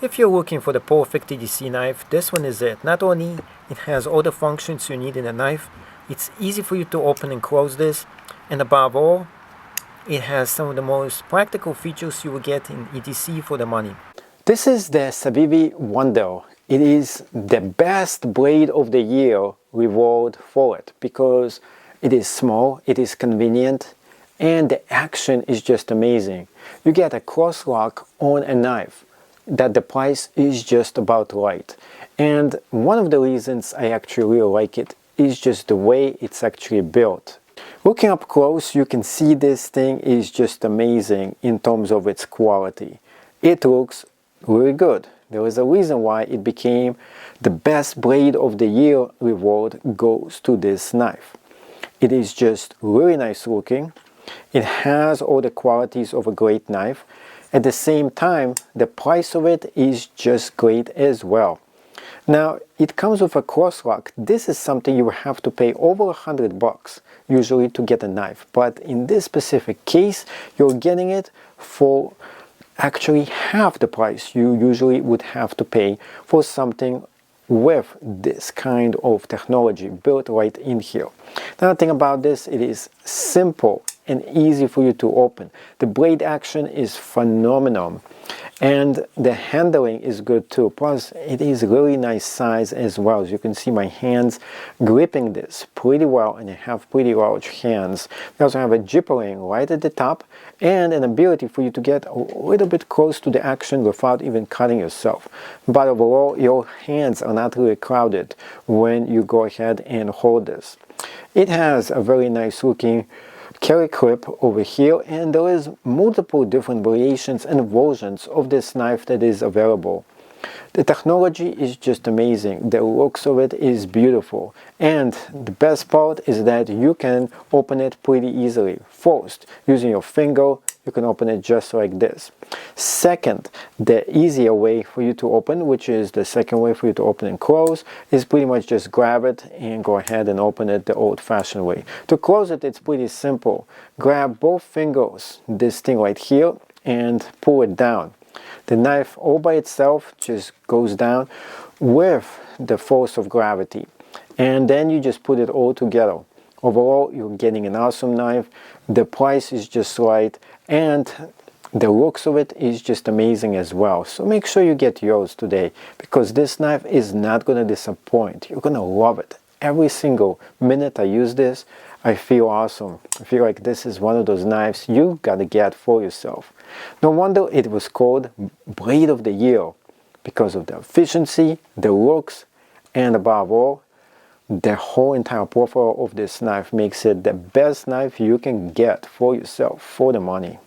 If you're looking for the perfect EDC knife, this one is it. Not only it has all the functions you need in a knife, it's easy for you to open and close this, and above all, it has some of the most practical features you will get in EDC for the money. This is the Civivi Yonder. It is the best blade of the year reward for it because it is small, it is convenient, and the action is just amazing. You get a cross lock on a knife that the price is just about right. And one of the reasons I actually really like it is just the way it's actually built. Looking up close, you can see this thing is just amazing in terms of its quality. It looks really good. There is a reason why it became the best blade of the year reward goes to this knife. It is just really nice looking. It has all the qualities of a great knife. At the same time, the price of it is just great as well. Now, it comes with a cross lock. This is something you have to pay over $100 usually to get a knife. But in this specific case, you're getting it for actually half the price you usually would have to pay for something with this kind of technology built right in here. Another thing about this, it is simple and easy for you to open. The blade action is phenomenal and the handling is good too. Plus it is really nice size as well. As you can see my hands gripping this pretty well, and I have pretty large hands. They also have a zipper ring right at the top and an ability for you to get a little bit close to the action without even cutting yourself. But overall, your hands are not really crowded when you go ahead and hold this. It has a very nice looking carry clip over here, and there is multiple different variations and versions of this knife that is available. The technology is just amazing. The looks of it is beautiful, and the best part is that you can open it pretty easily. First, using your finger, you can open it just like this. Second, the easier way for you to open, which is the second way for you to open and close, is pretty much just grab it and go ahead and open it the old-fashioned way. To close it, it's pretty simple. Grab both fingers, this thing right here, and pull it down. The knife all by itself just goes down with the force of gravity, and then you just put it all together. Overall, you're getting an awesome knife. The price is just right, and the looks of it is just amazing as well. So make sure you get yours today, because this knife is not going to disappoint. You're going to love it. Every single minute I use this, I feel awesome. I feel like this is one of those knives you got to get for yourself. No wonder it was called Blade of the Year, because of the efficiency, the looks, and above all, the whole entire profile of this knife makes it the best knife you can get for yourself for the money.